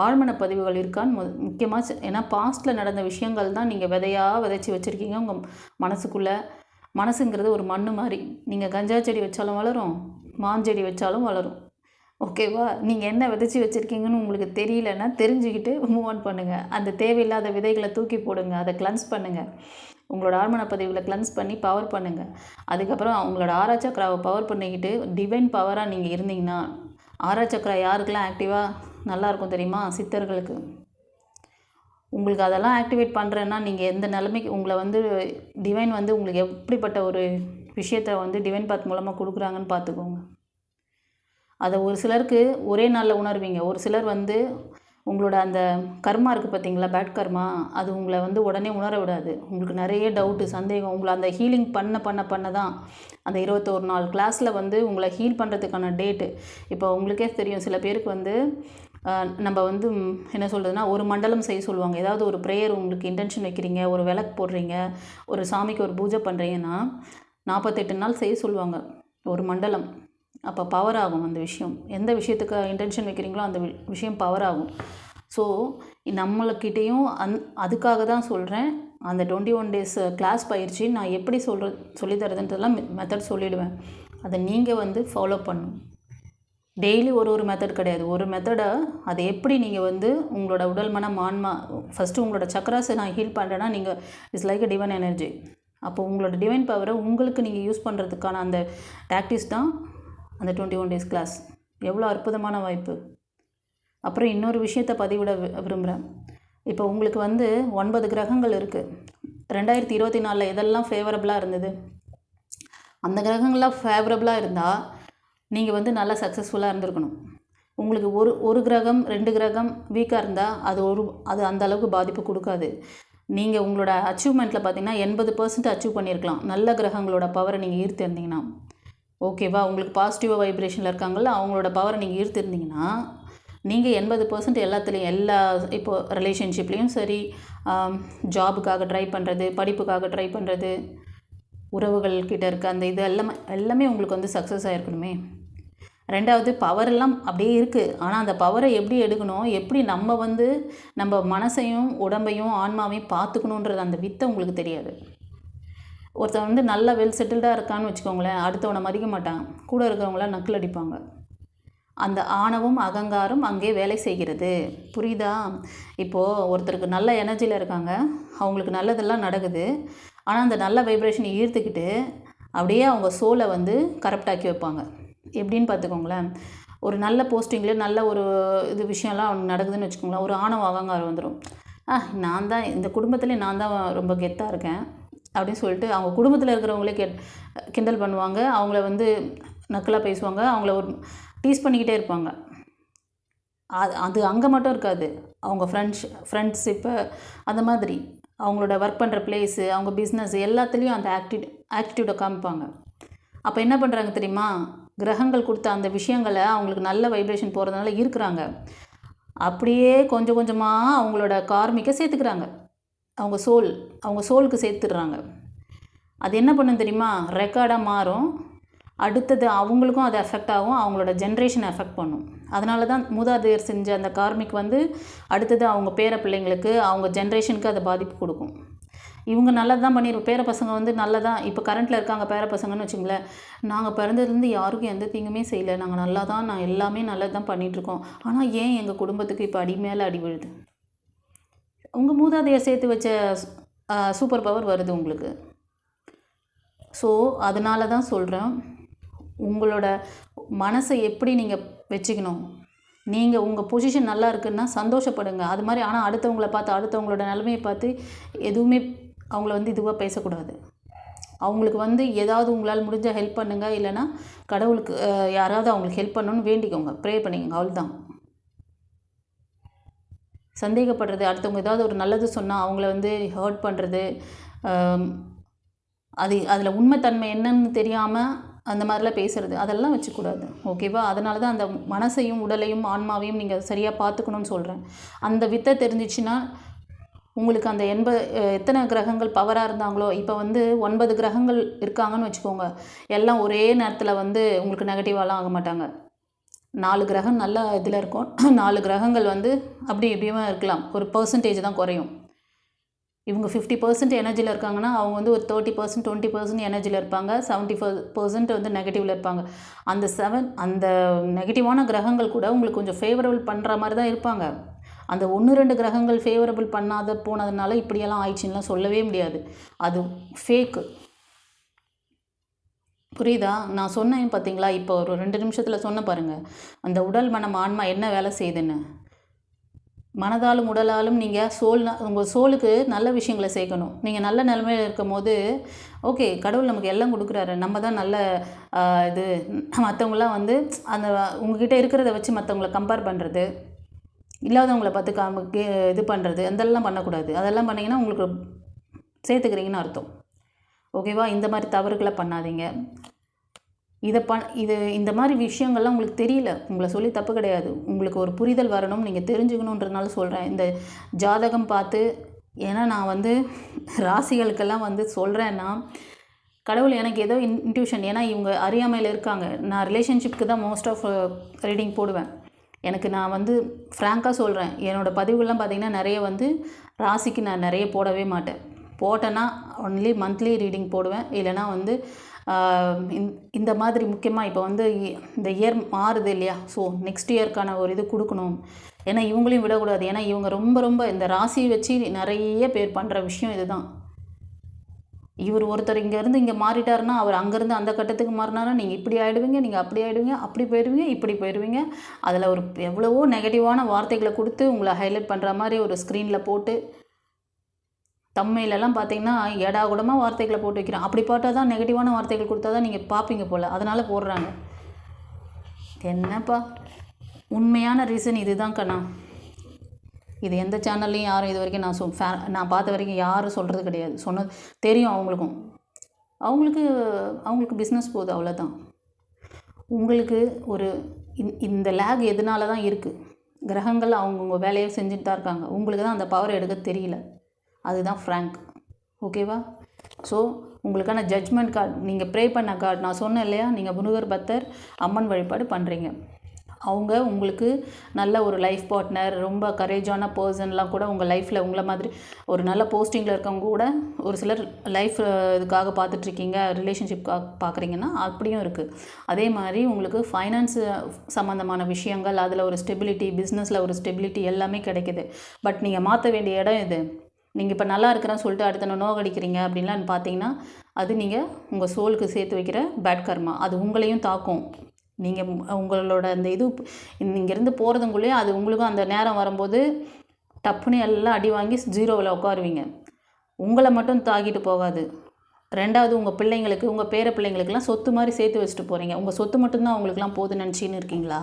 ஆழ்மன பதிவுகள் இருக்கான்னு முக்கியமாக, ஏன்னா பாஸ்ட்டில் நடந்த விஷயங்கள் தான் நீங்கள் விதைச்சி வச்சுருக்கீங்க உங்கள் மனசுக்குள்ளே. மனசுங்கிறது ஒரு மண் மாதிரி. நீங்கள் கஞ்சா செடி வச்சாலும் வளரும், மாஞ்செடி வச்சாலும் வளரும். ஓகேவா? நீங்கள் என்ன விதைச்சி வச்சுருக்கீங்கன்னு உங்களுக்கு தெரியலன்னா தெரிஞ்சுக்கிட்டு மூவ் ஆன் பண்ணுங்கள். அந்த தேவையில்லாத விதைகளை தூக்கி போடுங்க, அதை கிளன்ஸ் பண்ணுங்கள். உங்களோட ஆழ்மன பதிவில் கிளன்ஸ் பண்ணி பவர் பண்ணுங்கள். அதுக்கப்புறம் உங்களோட ஆறாம் சக்கராவை பவர் பண்ணிக்கிட்டு டிவைன் பவராக நீங்கள் இருந்தீங்கன்னா, ஆறாம் சக்கரா யாருக்கெல்லாம் ஆக்டிவாக நல்லாயிருக்கும் தெரியுமா? சித்தர்களுக்கு. உங்களுக்கு அதெல்லாம் ஆக்டிவேட் பண்ணுறேன்னா நீங்கள் எந்த நிலைமைக்கு உங்களை வந்து டிவைன் வந்து உங்களுக்கு எப்படிப்பட்ட ஒரு விஷயத்தை வந்து டிவைன் பாத் மூலமாக கொடுக்குறாங்கன்னு பார்த்துக்கோங்க. அதை ஒரு சிலருக்கு ஒரே நாளில் உணர்வீங்க. ஒரு சிலர் வந்து உங்களோட அந்த கர்மா இருக்குது பார்த்தீங்களா, பேட் கர்மா, அது உங்களை வந்து உடனே உணர விடாது. உங்களுக்கு நிறைய டவுட்டு, சந்தேகம். உங்களை அந்த ஹீலிங் பண்ண தான் அந்த 21 நாள் கிளாஸில் வந்து உங்களை ஹீல் பண்ணுறதுக்கான டேட்டு. இப்போ உங்களுக்கே தெரியும், சில பேருக்கு வந்து நம்ம வந்து என்ன சொல்கிறதுனா, ஒரு மண்டலம் செய்ய சொல்லுவாங்க. ஏதாவது ஒரு ப்ரேயர் உங்களுக்கு இன்டென்ஷன் வைக்கிறீங்க, ஒரு விளக்கு போடுறீங்க, ஒரு சாமிக்கு ஒரு பூஜை பண்ணுறீங்கன்னா 48 நாள் செய்ய சொல்லுவாங்க ஒரு மண்டலம். அப்போ பவர் ஆகும் அந்த விஷயம். எந்த விஷயத்துக்கு இன்டென்ஷன் வைக்கிறீங்களோ அந்த விஷயம் பவர் ஆகும். ஸோ நம்மளுக்கிட்டேயும் அதுக்காக தான் சொல்கிறேன், அந்த 21 days கிளாஸ் பயிற்சி நான் எப்படி சொல்லித்தரதுன்றதெல்லாம் மெத்தட் சொல்லிவிடுவேன். அதை நீங்கள் வந்து ஃபாலோ பண்ணணும். டெய்லி ஒரு மெத்தட் கிடையாது, ஒரு மெத்தடை அதை எப்படி நீங்கள் வந்து உங்களோட உடல் மனம் ஆன்மா, ஃபஸ்ட்டு உங்களோட சக்கராஸை நான் ஹீல் பண்ணுறேன்னா நீங்கள் it's like a divine energy. அப்போ உங்களோட டிவைன் பவரை உங்களுக்கு நீங்கள் யூஸ் பண்ணுறதுக்கான அந்த டாக்டிஸ் தான் அந்த 21 days கிளாஸ். எவ்வளோ அற்புதமான வாய்ப்பு. அப்புறம் இன்னொரு விஷயத்தை பதிவிட விரும்புகிறேன். இப்போ உங்களுக்கு வந்து 9 கிரகங்கள் இருக்குது. 2024 எதெல்லாம் ஃபேவரபுளாக இருந்தது, அந்த கிரகங்கள்லாம் ஃபேவரபுளாக இருந்தால் நீங்கள் வந்து நல்லா சக்ஸஸ்ஃபுல்லாக இருந்திருக்கணும். உங்களுக்கு ஒரு கிரகம் 2 கிரகம் வீக்காக இருந்தால் அது அந்த அளவுக்கு பாதிப்பு கொடுக்காது. நீங்கள் உங்களோட அச்சீவ்மெண்ட்டில் பார்த்தீங்கன்னா 80% அச்சீவ் பண்ணியிருக்கலாம், நல்ல கிரகங்களோட பவரை நீங்கள் ஈர்த்திருந்தீங்கன்னா. ஓகேவா? உங்களுக்கு பாசிட்டிவாக வைப்ரேஷனில் இருக்காங்கள்ல, அவங்களோட பவரை நீங்கள் ஈர்த்திருந்தீங்கன்னா நீங்கள் 80% எல்லாத்துலேயும் இப்போது ரிலேஷன்ஷிப்லேயும் சரி, ஜாபுக்காக ட்ரை பண்ணுறது, படிப்புக்காக ட்ரை பண்ணுறது, உறவுகள்கிட்ட இருக்க அந்த இது எல்லாமே உங்களுக்கு வந்து சக்ஸஸ் ஆகிருக்கணுமே. 2வது பவரெல்லாம் அப்படியே இருக்குது. ஆனால் அந்த பவரை எப்படி எடுக்கணும், எப்படி நம்ம மனசையும் உடம்பையும் ஆன்மாவையும் பார்த்துக்கணுன்றது அந்த வித்தை உங்களுக்கு தெரியாது. ஒருத்தன் வந்து நல்லா வெல் செட்டில்டாக இருக்கான்னு வச்சுக்கோங்களேன், அடுத்தவனை மதிக்க மாட்டான், கூட இருக்கிறவங்களாம் நக்கல் அடிப்பாங்க. அந்த ஆணவம் அகங்காரம் அங்கே வேலை செய்கிறது. புரியுதா? இப்போது ஒருத்தருக்கு நல்ல எனர்ஜியில் இருக்காங்க, அவங்களுக்கு நல்லதெல்லாம் நடக்குது. ஆனால் அந்த நல்ல வைப்ரேஷனை ஈர்த்துக்கிட்டு அப்படியே அவங்க சோலை வந்து கரப்டாக்கி வைப்பாங்க. எப்படின்னு பார்த்துக்கோங்களேன், ஒரு நல்ல போஸ்டிங்கில் நல்ல ஒரு விஷயம்லாம் அவனுக்கு நடக்குதுன்னு வச்சுக்கோங்களேன், ஒரு ஆணவ அகங்காரம் வந்துடும். நான் தான் இந்த குடும்பத்துலேயே நான் தான் ரொம்ப கெத்தாக இருக்கேன் அப்படின்னு சொல்லிட்டு அவங்க குடும்பத்தில் இருக்கிறவங்களே கிண்டல் பண்ணுவாங்க, அவங்கள வந்து நக்கலாக பேசுவாங்க, அவங்கள ஒரு டீஸ் பண்ணிக்கிட்டே இருப்பாங்க. அது அங்கே மட்டும் இருக்காது, அவங்க ஃப்ரெண்ட்ஷிப்பு அந்த மாதிரி அவங்களோட ஒர்க் பண்ணுற பிளேஸு, அவங்க பிஸ்னஸ் எல்லாத்துலேயும் அந்த ஆட்டிடியூடை காமிப்பாங்க. அப்போ என்ன பண்ணுறாங்க தெரியுமா, கிரகங்கள் கொடுத்த அந்த விஷயங்களை அவங்களுக்கு நல்ல வைப்ரேஷன் போகிறதுனால இருக்கிறாங்க, அப்படியே கொஞ்சம் கொஞ்சமாக அவங்களோட கார்மிக்கை சேர்த்துக்கிறாங்க, அவங்க சோலுக்கு சேர்த்துடுறாங்க. அது என்ன பண்ணும் தெரியுமா, ரெக்கார்டாக மாறும், அடுத்தது அவங்களுக்கும் அது எஃபெக்ட் ஆகும், அவங்களோட ஜென்ரேஷனை எஃபெக்ட் பண்ணும். அதனால தான் மூதாதையர் செஞ்ச அந்த கார்மிக் வந்து அடுத்தது அவங்க பேர பிள்ளைங்களுக்கு, அவங்க ஜென்ரேஷனுக்கு அதை பாதிப்பு கொடுக்கும். இவங்க நல்லது தான் பண்ணியிருப்போம், பேர பசங்க வந்து நல்லதான் இப்போ கரண்ட்டில் இருக்காங்க பேர பசங்கன்னு வச்சுங்களேன், நாங்கள் பிறந்ததுலேருந்து யாருக்கும் எந்த தீங்குமே செய்யலை, நாங்கள் நான் எல்லாமே நல்லது தான் பண்ணிகிட்ருக்கோம், ஆனால் ஏன் எங்கள் குடும்பத்துக்கு இப்போ அடி மேலே அடி விழுது? உங்கள் மூதாதையர் சேர்த்து வச்ச சூப்பர் பவர் வருது உங்களுக்கு. ஸோ அதனால தான் சொல்கிறேன், உங்களோட மனசை எப்படி நீங்கள் வச்சுக்கணும், நீங்கள் உங்கள் பொசிஷன் நல்லா இருக்குன்னா சந்தோஷப்படுங்க, அது மாதிரி. ஆனால் அடுத்தவங்கள பார்த்து, அடுத்தவங்களோட நிலைமையை பார்த்து எதுவுமே அவங்கள வந்து இதுவாக பேசக்கூடாது. அவங்களுக்கு வந்து ஏதாவது உங்களால் முடிஞ்ச ஹெல்ப் பண்ணுங்கள், இல்லைனா கடவுளுக்கு யாராவது அவங்களுக்கு ஹெல்ப் பண்ணணும்னு வேண்டிக்கோங்க, ப்ரே பண்ணிக்கோங்க, அவ்வளோதான். சந்தேகப்படுறது, அடுத்தவங்க ஏதாவது ஒரு நல்லது சொன்னால் அவங்கள வந்து ஹர்ட் பண்ணுறது, அதில் உண்மைத்தன்மை என்னன்னு தெரியாமல் அந்த மாதிரிலாம் பேசுகிறது, அதெல்லாம் வச்சுக்கூடாது. ஓகேவா? அதனால தான் அந்த மனசையும் உடலையும் ஆன்மாவையும் நீங்கள் சரியாக பார்த்துக்கணும்னு சொல்கிறேன். அந்த வித்தை தெரிஞ்சிச்சுன்னா உங்களுக்கு அந்த எத்தனை கிரகங்கள் பவராக இருந்தாங்களோ, இப்போ வந்து 9 கிரகங்கள் இருக்காங்கன்னு வச்சுக்கோங்க, எல்லாம் ஒரே நேரத்தில் வந்து உங்களுக்கு நெகட்டிவாலாம் ஆக மாட்டாங்க. 4 கிரகம் நல்ல இதில் இருக்கும், 4 கிரகங்கள் வந்து அப்படி இப்படியுமா இருக்கலாம், ஒரு பர்சன்டேஜ் தான் குறையும். இவங்க 50% எனர்ஜியில் இருக்காங்கன்னா அவங்க வந்து ஒரு 30% 20% எனர்ஜியில் இருப்பாங்க, 70% வந்து நெகட்டிவில் இருப்பாங்க. அந்த நெகட்டிவான கிரகங்கள் கூட உங்களுக்கு கொஞ்சம் ஃபேவரபிள் பண்ணுற மாதிரி தான் இருப்பாங்க. அந்த 1-2 கிரகங்கள் ஃபேவரபிள் போனதுனால இப்படியெல்லாம் ஆயிடுச்சுன்னெலாம் சொல்லவே முடியாது, அது ஃபேக்கு. புரியுதா? நான் சொன்னேன் பார்த்தீங்களா, இப்போ ஒரு 2 நிமிஷத்தில் சொன்ன பாருங்கள், அந்த உடல் மனம் ஆன்மா என்ன வேலை செய்யுதுன்னு. மனதாலும் உடலாலும் நீங்கள் உங்கள் சோலுக்கு நல்ல விஷயங்களை சேர்க்கணும். நீங்கள் நல்ல நிலைமையில் இருக்கும் போது ஓகே, கடவுள் நமக்கு எல்லாம் கொடுக்குறாரு, நம்ம தான் நல்ல இது. மற்றவங்களாம் வந்து அந்த உங்ககிட்ட இருக்கிறத வச்சு மற்றவங்கள கம்பேர் பண்ணுறது, இல்லாதவங்களை பார்த்து இது பண்ணுறது, அதெல்லாம் பண்ணக்கூடாது. அதெல்லாம் பண்ணிங்கன்னா உங்களுக்கு சேர்த்துக்கிறீங்கன்னு அர்த்தம். ஓகேவா? இந்த மாதிரி தவறுகளை பண்ணாதீங்க. இந்த மாதிரி விஷயங்கள்லாம் உங்களுக்கு தெரியல, உங்களை சொல்லி தப்பு கிடையாது, உங்களுக்கு ஒரு புரிதல் வரணும், நீங்கள் தெரிஞ்சுக்கணுன்றதுனால சொல்கிறேன். இந்த ஜாதகம் பார்த்து, ஏன்னா நான் வந்து ராசிகளுக்கெல்லாம் வந்து சொல்கிறேன்னா கடவுள் எனக்கு ஏதோ இன்ட்யூஷன், ஏன்னா இவங்க அறியாமையில் இருக்காங்க. நான் ரிலேஷன்ஷிப்க்கு தான் மோஸ்ட் ஆஃப் ரீடிங் போடுவேன். நான் வந்து ஃப்ராங்காக சொல்கிறேன், என்னோடய பதிவுகள்லாம் பார்த்திங்கன்னா நிறைய வந்து ராசிக்கு நான் நிறைய போடவே மாட்டேன். போட்டேன்னா ஒன்லி மந்த்லி ரீடிங் போடுவேன், இல்லைனா வந்து இந்த மாதிரி முக்கியமாக இப்போ வந்து இந்த இயர் மாறுது இல்லையா, ஸோ நெக்ஸ்ட் இயர்க்கான ஒரு இது கொடுக்கணும். ஏன்னா இவங்களையும் விடக்கூடாது, ஏன்னா இவங்க ரொம்ப ரொம்ப இந்த ராசியை வச்சு நிறைய பேர் பண்ணுற விஷயம் இதுதான். இவர் ஒருத்தர் இங்கேருந்து இங்கே மாறிட்டாருன்னா அவர் அங்கேருந்து அந்த கட்டத்துக்கு மாறினாரா நீங்கள் இப்படி ஆகிடுவீங்க, நீங்கள் அப்படி ஆகிடுவீங்க, அப்படி போயிடுவீங்க, இப்படி போயிடுவீங்க. அதில் ஒரு எவ்வளவோ நெகட்டிவான வார்த்தைகளை கொடுத்து உங்களை ஹைலைட் பண்ணுற மாதிரி ஒரு ஸ்க்ரீனில் போட்டு தம்மையிலெல்லாம் பார்த்தீங்கன்னா ஏடாகூடமாக வார்த்தைகளை போட்டு வைக்கிறேன். அப்படி பார்த்தா தான் நெகட்டிவான வார்த்தைகள் கொடுத்தா தான் நீங்கள் பார்ப்பீங்க போல், அதனால் போடுறாங்க. என்னப்பா உண்மையான ரீசன் இது கண்ணா. இது எந்த சேனல்லையும் யாரும் இது வரைக்கும் நான் பார்த்த வரைக்கும் யாரும் சொல்கிறது கிடையாது. சொன்னது தெரியும் அவங்களுக்கு பிஸ்னஸ் போகுது, அவ்வளோதான். உங்களுக்கு ஒரு இந்த லேக் எதனால தான் இருக்குது. கிரகங்கள் அவங்கவுங்க வேலையை செஞ்சுட்டு தான் இருக்காங்க. உங்களுக்கு தான் அந்த பவர் எடுக்க தெரியல. அதுதான் ஃப்ராங்க். ஓகேவா? ஸோ உங்களுக்கான ஜட்ஜ்மெண்ட் கார்டு, நீங்கள் ப்ரே பண்ண கார்டு நான் சொன்னேன் இல்லையா, நீங்கள் முருகர் பக்தர் அம்மன் வழிபாடு பண்ணுறீங்க. அவங்க உங்களுக்கு நல்ல ஒரு லைஃப் பார்ட்னர், ரொம்ப கரேஜான பர்சன்லாம் கூட உங்கள் லைஃப்பில் உங்களை மாதிரி ஒரு நல்ல போஸ்டிங்கில் இருக்கவங்க கூட ஒரு சிலர் லைஃப் இதுக்காக பார்த்துட்ருக்கீங்க, ரிலேஷன்ஷிப்காக பார்க்குறீங்கன்னா அப்படியும் இருக்குது. அதே மாதிரி உங்களுக்கு ஃபைனான்ஸு சம்மந்தமான விஷயங்கள், அதில் ஒரு ஸ்டெபிலிட்டி, பிஸ்னஸில் ஒரு ஸ்டெபிலிட்டி எல்லாமே கிடைக்கிது. பட் நீங்கள் மாற்ற வேண்டிய இடம் இது. நீங்கள் இப்போ நல்லா இருக்கிறேன்னு சொல்லிட்டு அடுத்த நோகடிக்கிறீங்க அப்படின்லாம் பார்த்தீங்கன்னா, அது நீங்கள் உங்கள் சோலுக்கு சேர்த்து வைக்கிற பேட் கர்மா. அது உங்களையும் தாக்கும். நீங்கள் உங்களோட அந்த இங்கேருந்து போகிறதுக்குள்ளேயே அது உங்களுக்கும் அந்த நேரம் வரும்போது டப்புன்னு எல்லாம் அடி வாங்கி 0ல் உட்காருவீங்க. உங்களை மட்டும் தாக்கிட்டு போகாது. ரெண்டாவது உங்கள் பிள்ளைங்களுக்கு, உங்கள் பேர பிள்ளைங்களுக்கெல்லாம் சொத்து மாதிரி சேர்த்து வச்சுட்டு போகிறீங்க. உங்கள் சொத்து மட்டும்தான் அவங்களுக்குலாம் போதுன்னு நினச்சின்னு இருக்கீங்களா?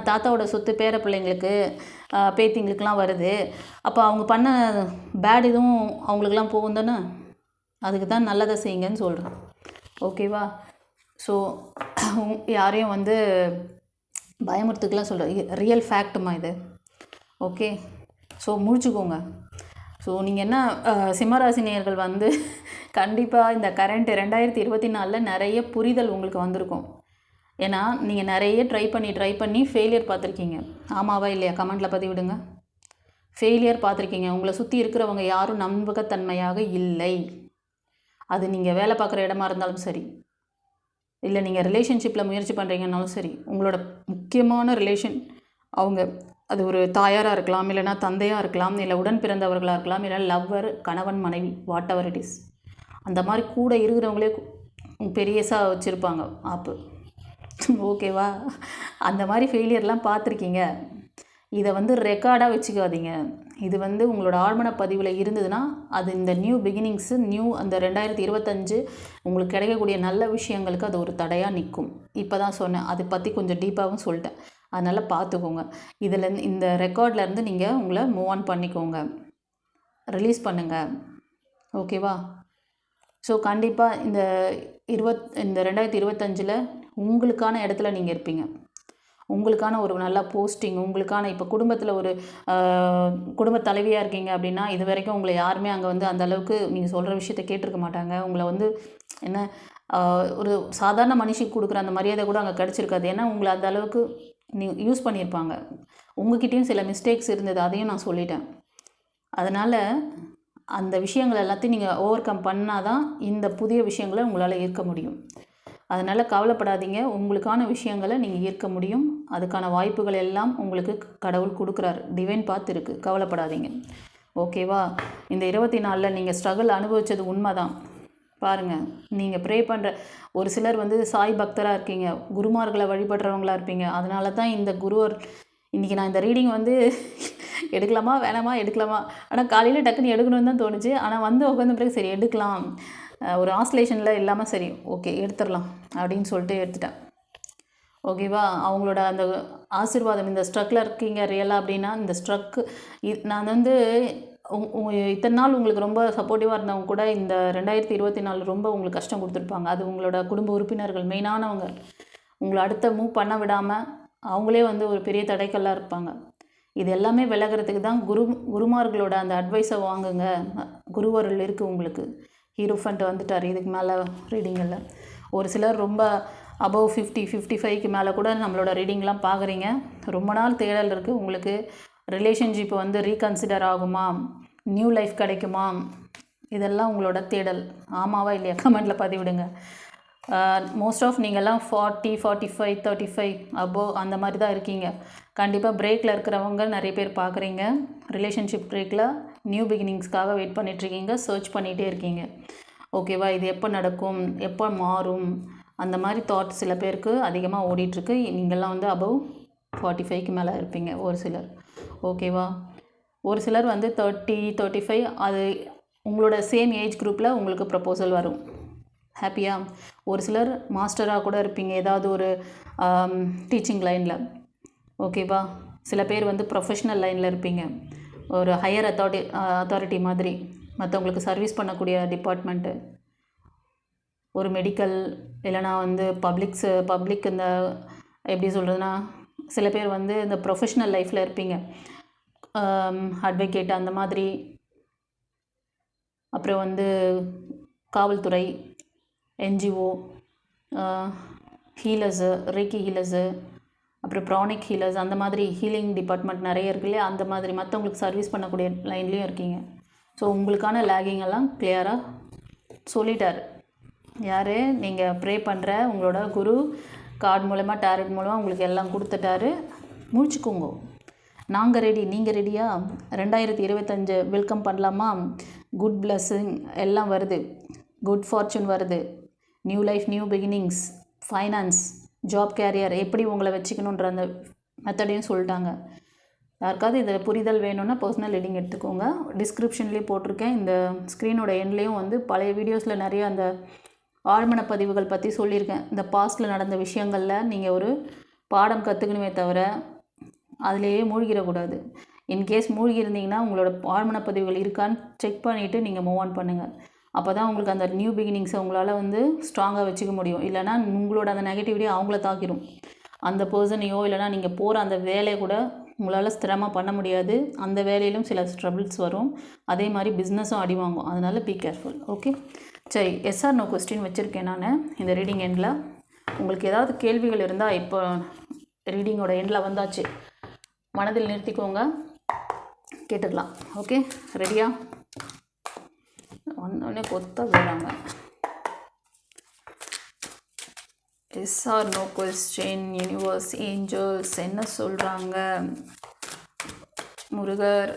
தாத்தாவோட சொத்து பேர பிள்ளைங்களுக்கு, பேத்திங்களுக்கெலாம் வருது. அப்போ அவங்க பண்ண பேட் இதுவும் அவங்களுக்கெல்லாம் போகும் தானே. அதுக்கு தான் நல்லதை செய்யுங்கன்னு சொல்கிறேன். ஓகேவா? ஸோ யாரையும் பயமுறுத்துக்கெலாம் சொல்கிறேன். ரியல் ஃபேக்ட்டுமா இது. Okay, so முடிச்சுக்கோங்க. ஸோ நீங்கள் என்ன சிம்மராசி நேயர்கள் கண்டிப்பாக இந்த கரண்ட் 2024 நிறைய புரிதல் உங்களுக்கு வந்திருக்கும். ஏன்னா நீங்கள் நிறைய ட்ரை பண்ணி ஃபெயிலியர் பார்த்துருக்கீங்க. ஆமாவா இல்லையா? கமெண்ட்டில் பதிவிடுங்க. ஃபெயிலியர் பார்த்துருக்கீங்க. உங்களை சுற்றி இருக்கிறவங்க யாரும் நம்பகத்தன்மையாக இல்லை. அது நீங்கள் வேலை பார்க்குற இடமா இருந்தாலும் சரி, இல்லை நீங்கள் ரிலேஷன்ஷிப்பில் முயற்சி பண்ணுறீங்கன்னாலும் சரி, உங்களோட முக்கியமான ரிலேஷன் அது ஒரு தாயாராக இருக்கலாம், இல்லைனா தந்தையாக இருக்கலாம், இல்லை உடன் பிறந்தவர்களாக இருக்கலாம், இல்லை லவ்வர், கணவன் மனைவி, வாட் எவர் இட் இஸ். அந்த மாதிரி கூட இருக்கிறவங்களே பெரியசாக வச்சுருப்பாங்க ஆப்பு. ஓகேவா? அந்த மாதிரி ஃபெயிலியர்லாம் பார்த்துருக்கீங்க. இதை ரெக்கார்டாக வச்சுக்காதீங்க. இது உங்களோட ஆழ்மன பதிவில் இருந்ததுன்னா அது இந்த நியூ பிகினிங்ஸு, அந்த 2025 உங்களுக்கு கிடைக்கக்கூடிய நல்ல விஷயங்களுக்கு அது ஒரு தடையாக நிற்கும். இப்போ தான் சொன்னேன், அதை பற்றி கொஞ்சம் டீப்பாகவும் சொல்லிட்டேன். அதனால் பார்த்துக்கோங்க. இதிலேருந்து இந்த ரெக்கார்ட்லேருந்து நீங்கள் உங்களை மூவ் ஆன் பண்ணிக்கோங்க, ரிலீஸ் பண்ணுங்கள். ஓகேவா? ஸோ கண்டிப்பாக இந்த 2025 உங்களுக்கான இடத்துல நீங்கள் இருப்பீங்க. உங்களுக்கான ஒரு நல்ல போஸ்டிங், உங்களுக்கான இப்போ குடும்பத்தில் ஒரு குடும்ப தலைவியாக இருக்கீங்க அப்படின்னா, இது வரைக்கும் உங்களை யாருமே அங்கே அந்த அளவுக்கு நீங்கள் சொல்கிற விஷயத்தை கேட்டிருக்க மாட்டாங்க. உங்களை என்ன ஒரு சாதாரண மனுஷிக்கு கொடுக்குற அந்த மரியாதை கூட அங்கே கிடச்சிருக்காது. ஏன்னா உங்களை அந்த அளவுக்கு யூஸ் பண்ணியிருப்பாங்க. உங்ககிட்டையும் சில மிஸ்டேக்ஸ் இருந்தது, அதையும் நான் சொல்லிட்டேன். அதனால் அந்த விஷயங்கள் எல்லாத்தையும் நீங்கள் ஓவர் கம் பண்ணால் தான் இந்த புதிய விஷயங்களை உங்களால் ஈர்க்க முடியும். அதனால் கவலைப்படாதீங்க. உங்களுக்கான விஷயங்களை நீங்கள் ஈர்க்க முடியும். அதுக்கான வாய்ப்புகள் எல்லாம் உங்களுக்கு கடவுள் கொடுக்குறாரு. டிவைன் பாத் இருக்குது, கவலைப்படாதீங்க. ஓகேவா? இந்த 24 நீங்கள் ஸ்ட்ரகிள் அனுபவித்தது உண்மை தான். பாருங்கள், நீங்கள் ப்ரே பண்ணுற ஒரு சிலர் சாய் பக்தராக இருக்கீங்க, குருமார்களை வழிபடுறவங்களாக இருப்பீங்க. அதனால தான் இந்த குருவர் இன்றைக்கி நான் இந்த ரீடிங் எடுக்கலாமா வேணாமா எடுக்கலாமா, ஆனால் காலையில் டக்குன்னு எடுக்கணும்னு தான் தோணுச்சு. ஆனால் உட்காந்த பிறகு சரி எடுக்கலாம், ஒரு ஆஸ்லேஷனில் இல்லாமல் சரி ஓகே எடுத்துடலாம் அப்படின்னு சொல்லிட்டு எடுத்துட்டேன். ஓகேவா? அவங்களோட அந்த ஆசீர்வாதம், இந்த ஸ்ட்ரக்கில் இருக்கீங்க ரியலாக அப்படின்னா, இந்த ஸ்ட்ரக்கு நான் இத்தனை நாள் உங்களுக்கு ரொம்ப சப்போர்ட்டிவாக இருந்தவங்க கூட இந்த 2024 ரொம்ப உங்களுக்கு கஷ்டம் கொடுத்துருப்பாங்க. அது உங்களோட குடும்ப உறுப்பினர்கள், மெயினானவங்க. உங்களை அடுத்த மூவ் பண்ண விடாமல் அவங்களே ஒரு பெரிய தடைக்கல்லாக இருப்பாங்க. இது எல்லாமே விலகிறதுக்கு தான் குருமார்களோட அந்த அட்வைஸை வாங்குங்க. குருவருள் இருக்குது உங்களுக்கு. ஹீரோஃபண்ட் வந்துட்டார் இதுக்கு மேலே ரீடிங்கில். ஒரு சிலர் ரொம்ப அபவ் 50-55க்கு மேலே கூட நம்மளோட ரீடிங்லாம் பார்க்குறீங்க. ரொம்ப நாள் தேடல் இருக்குது உங்களுக்கு. ரிலேஷன்ஷிப் ரீகன்சிடர் ஆகுமா, நியூ லைஃப் கிடைக்குமா, இதெல்லாம் உங்களோட தேடல். ஆமாவா இல்லையா? கமெண்ட்டில் பதிவிடுங்க. மோஸ்ட் ஆஃப் நீங்கள்லாம் 40, 45, 35 அபோவ் அந்த மாதிரி தான் இருக்கீங்க. கண்டிப்பாக பிரேக்கில் இருக்கிறவங்க நிறைய பேர் பார்க்குறீங்க. ரிலேஷன்ஷிப் பிரேக்கில் நியூ பிகினிங்ஸ்க்காக வெயிட் பண்ணிகிட்ருக்கீங்க, சர்ச் பண்ணிகிட்டே இருக்கீங்க. ஓகேவா? இது எப்போ நடக்கும், எப்போ மாறும், அந்த மாதிரி தாட் சில பேருக்கு அதிகமாக ஓடிட்டுருக்கு. நீங்கள்லாம் அபவ் 45க்கு மேலே இருப்பீங்க ஒரு சிலர். ஓகேவா? ஒரு சிலர் வந்து 30, 35 அது உங்களோட சேம் ஏஜ் குரூப்பில் உங்களுக்கு ப்ரப்போசல் வரும். ஹாப்பியா? ஒரு சிலர் மாஸ்டராக கூட இருப்பீங்க ஏதாவது ஒரு டீச்சிங் லைனில். ஓகேவா? சில பேர் வந்து ப்ரொஃபஷ்னல் லைனில் இருப்பீங்க, ஒரு ஹையர் அத்தாரிட்டி மாதிரி, மற்றவங்களுக்கு சர்வீஸ் பண்ணக்கூடிய டிபார்ட்மெண்ட்டு, ஒரு மெடிக்கல், இல்லைனா வந்து பப்ளிக் இந்த எப்படி சொல்கிறதுனா, சில பேர் வந்து இந்த ப்ரொஃபஷ்னல் லைஃப்பில் இருப்பீங்க, அட்வொகேட் அந்த மாதிரி. அப்புறம் வந்து காவல்துறை, என்ஜிஓ, ஹீலர்ஸு, ரேக்கி ஹீலர்ஸு, அப்புறம் ப்ரானிக் ஹீலர்ஸ், அந்த மாதிரி ஹீலிங் டிபார்ட்மெண்ட் நிறைய இருக்கு இல்லையா, அந்த மாதிரி மற்றவங்களுக்கு சர்வீஸ் பண்ணக்கூடிய லைன்லேயும் இருக்கீங்க. ஸோ உங்களுக்கான லேகிங் எல்லாம் கிளியராக சொல்லிட்டார். யார்? நீங்கள் ப்ரே பண்ணுற உங்களோட குரு கார்டு மூலமாக, டேரட் மூலமாக உங்களுக்கு எல்லாம் கொடுத்துட்டாரு. முடிச்சுக்கோங்க. நாங்கள் ரெடி, நீங்கள் ரெடியா? 2025 வெல்கம் பண்ணலாமா? குட் பிளஸ்ஸிங் எல்லாம் வருது, குட் ஃபார்ச்சூன் வருது, new life, new beginnings, finance, job, career, எப்படி உங்களை வச்சுக்கணுன்ற அந்த மெத்தடையும் சொல்லிட்டாங்க. யாருக்காவது இதில் புரிதல் வேணும்னா பர்சனல் ரீடிங் எடுத்துக்கோங்க. டிஸ்கிரிப்ஷன்லேயே போட்டிருக்கேன். இந்த ஸ்க்ரீனோட எண்ட்லேயும் வந்து பழைய வீடியோஸில் நிறைய அந்த ஆழ்மன பதிவுகள் பற்றி சொல்லியிருக்கேன். இந்த பாஸ்ட்டில் நடந்த விஷயங்களில் நீங்கள் ஒரு பாடம் கற்றுக்கணுமே தவிர அதிலேயே மூழ்கிடக்கூடாது. இன்கேஸ் மூழ்கி இருந்தீங்கன்னா உங்களோட ஆழ்மன பதிவுகள் இருக்கான்னு செக் பண்ணிவிட்டு நீங்கள் மூவ் ஆன் பண்ணுங்கள். அப்போ தான் உங்களுக்கு அந்த நியூ பிகினிங்ஸை உங்களால் வந்து ஸ்ட்ராங்காக வச்சுக்க முடியும். இல்லைனா உங்களோட அந்த நெகட்டிவிட்டியை அவங்கள தாக்கிடும். அந்த பர்சனையோ இல்லைனா நீங்கள் போகிற அந்த வேலையை கூட உங்களால் ஸ்திரமாக பண்ண முடியாது. அந்த வேலையிலும் சில ஸ்ட்ரபிள்ஸ் வரும். அதே மாதிரி பிஸ்னஸும் அடி வாங்கும். அதனால் பி கேர்ஃபுல். ஓகே, சரி. எஸ்ஆர் நோ கொஸ்டின் வச்சுருக்கேன் நான் இந்த ரீடிங் எண்டில். உங்களுக்கு ஏதாவது கேள்விகள் இருந்தால் இப்போ ரீடிங்கோட எண்டில் வந்தாச்சு, மனதில் நிறுத்திக்கோங்க, கேட்டுக்கலாம். ஓகே, ரெடியா? வந்தோடனே கொத்த விடுறாங்க. Yes or no question. Universe, angels என்ன சொல்கிறாங்க? முருகர்,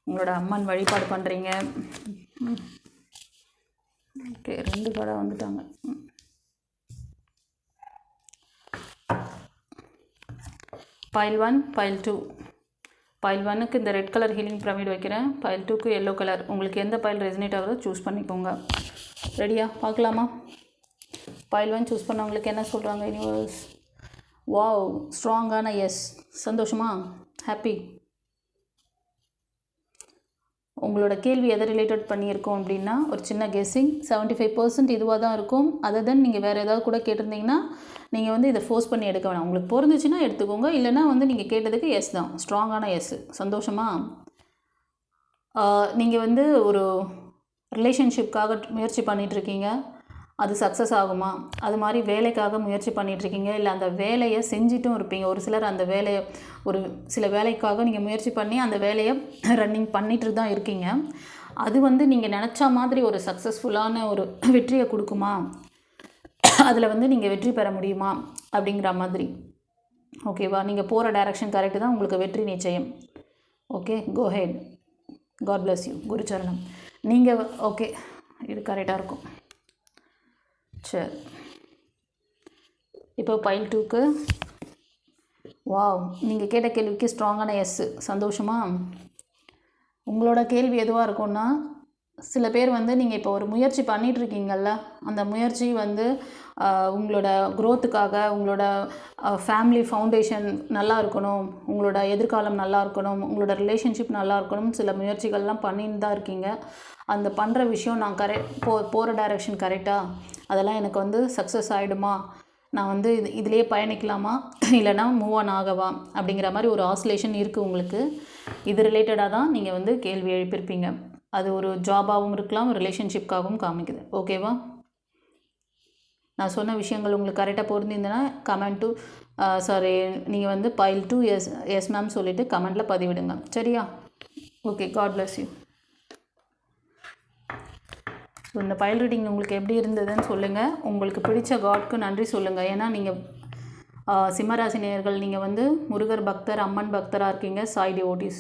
உங்களோட அம்மன் வழிபாடு பண்ணுறீங்க. ஓகே, 2 கடை வந்துட்டாங்க. File 1, file 2. பைல் 1க்கு இந்த ரெட் கலர் ஹீலிங் பிரமிட் வைக்கிறேன். பைல் 2க்கு எல்லோ கலர். உங்களுக்கு எந்த பைல் ரெசனேட் ஆகுதோ சூஸ் பண்ணிக்கோங்க. ரெடியா? பார்க்கலாமா? பைல் 1 சூஸ் பண்ணவங்களுக்கு என்ன சொல்கிறாங்க யூனிவர்ஸ்? வாவ், ஸ்ட்ராங்கான எஸ். சந்தோஷமா? ஹாப்பி? உங்களோட கேள்வி எதை ரிலேட்டட் பண்ணியிருக்கோம் அப்படின்னா ஒரு சின்ன கெஸ்ஸிங் 75% இதுவாக தான் இருக்கும். அதை தான் நீங்கள் வேறு ஏதாவது கூட கேட்டிருந்தீங்கன்னா நீங்கள் வந்து இதை ஃபோர்ஸ் பண்ணி எடுக்க வேணாம். உங்களுக்கு பொருந்துச்சுன்னா எடுத்துக்கோங்க, இல்லைனா வந்து நீங்கள் கேட்டதுக்கு எஸ் தான், ஸ்ட்ராங்கான எஸ். சந்தோஷமா? நீங்கள் வந்து ஒரு ரிலேஷன்ஷிப்காக முயற்சி பண்ணிகிட்ருக்கீங்க, அது சக்ஸஸ் ஆகுமா? அது மாதிரி வேலைக்காக முயற்சி பண்ணிகிட்ருக்கீங்க, இல்லை அந்த வேலையை செஞ்சிட்டும் இருப்பீங்க. ஒரு சிலர் அந்த வேலையை ஒரு சில வேலைக்காக நீங்கள் முயற்சி பண்ணி அந்த வேலையை ரன்னிங் பண்ணிட்டு தான் இருக்கீங்க. அது வந்து நீங்கள் நினச்ச மாதிரி ஒரு சக்ஸஸ்ஃபுல்லான ஒரு வெற்றியை கொடுக்குமா? அதில் வந்து நீங்கள் வெற்றி பெற முடியுமா அப்படிங்கிற மாதிரி. ஓகேவா? நீங்கள் போகிற டைரக்ஷன் கரெக்டு தான், உங்களுக்கு வெற்றி நிச்சயம். Okay, go ahead. God bless you. குருச்சரணம். நீங்கள் ஓகே, இது கரெக்டாக இருக்கும். சரி, இப்போ பைல் 2க்கு வாவ், நீங்கள் கேட்ட கேள்விக்கு ஸ்ட்ராங்கான எஸ்ஸு. சந்தோஷமா? உங்களோட கேள்வி எதுவாக இருக்கும்னா, சில பேர் வந்து நீங்கள் இப்போ ஒரு முயற்சி பண்ணிகிட்ருக்கீங்கள்ல, அந்த முயற்சி வந்து உங்களோட க்ரோத்துக்காக, உங்களோட ஃபேமிலி ஃபவுண்டேஷன் நல்லா இருக்கணும், உங்களோட எதிர்காலம் நல்லா இருக்கணும், உங்களோட ரிலேஷன்ஷிப் நல்லா இருக்கணும், சில முயற்சிகள்லாம் பண்ணின்னு தான் இருக்கீங்க. அந்த பண்ணுற விஷயம் நான் போகிற டைரெக்ஷன் கரெக்டாக, அதெல்லாம் எனக்கு வந்து சக்ஸஸ் ஆகிடுமா, நான் வந்து இதிலேயே பயணிக்கலாமா, இல்லைனா மூவ் ஆன் ஆகவா அப்படிங்கிற மாதிரி ஒரு ஆசிலேஷன் இருக்குது உங்களுக்கு. இது ரிலேட்டடாக தான் நீங்கள் வந்து கேள்வி எழுப்பியிருப்பீங்க. அது ஒரு ஜாபாகவும் இருக்கலாம், ரிலேஷன்ஷிப்காகவும் காமிக்குது. ஓகேவா? நான் சொன்ன விஷயங்கள் உங்களுக்கு கரெக்டாக பொருந்திருந்தேன்னா கமெண்ட் நீங்கள் வந்து பைல் 2 எஸ் மேம் சொல்லிவிட்டு கமெண்ட்டில் பதிவிடுங்க. சரியா? Okay, God bless you. So இந்த பைல் ரீடிங் உங்களுக்கு எப்படி இருந்ததுன்னு சொல்லுங்கள். உங்களுக்கு பிடிச்ச காட்க்கு நன்றி சொல்லுங்கள். ஏன்னா நீங்கள் சிம்மராசி நேயர்கள், நீங்கள் வந்து முருகர் பக்தர், அம்மன் பக்தராக இருக்கீங்க, சாய் டிவோட்டிஸ்.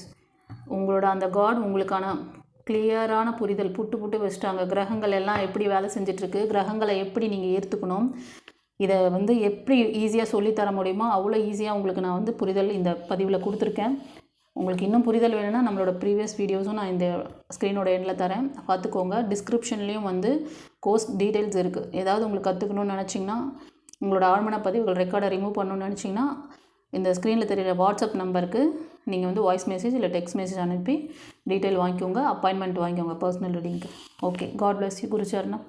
உங்களோட அந்த காட் உங்களுக்கான கிளியரான புரிதல் புட்டு வச்சுட்டாங்க. கிரகங்கள் எல்லாம் எப்படி வேலை செஞ்சிட்ருக்கு, கிரகங்களை எப்படி நீங்கள் ஏற்றுக்கணும், இதை வந்து எப்படி ஈஸியாக சொல்லித்தர முடியுமோ அவ்வளோ ஈஸியாக உங்களுக்கு நான் வந்து புரிதல் இந்த பதிவில் கொடுத்துருக்கேன். உங்களுக்கு இன்னும் புரிதல் வேணும்னா நம்மளோட ப்ரீவியஸ் வீடியோஸும் நான் இந்த ஸ்க்ரீனோட எண்டில் தரேன், பார்த்துக்கோங்க. டிஸ்கிரிப்ஷன்லேயும் வந்து கோர்ஸ் டீட்டெயில்ஸ் இருக்குது. ஏதாவது உங்களுக்கு கற்றுக்கணும்னு நினச்சிங்கன்னா, உங்களோட ஆழ்மன பதிவுகள் ரெக்கார்டை ரிமூவ் பண்ணணும்னு நினச்சிங்கன்னா, இந்த ஸ்க்ரீனில் தெரிகிற வாட்ஸ்அப் நம்பருக்கு நீங்கள் வந்து வாய்ஸ் மெசேஜ் இல்லை டெக்ஸ்ட் மெசேஜ் அனுப்பி டீட்டெயில் வாங்கிக்கோங்க, அப்பாயின்மெண்ட் வாங்கிக்கோங்க பர்சனல் ரீடிங்க்கு. Okay, God bless you. குருச்சரணம்.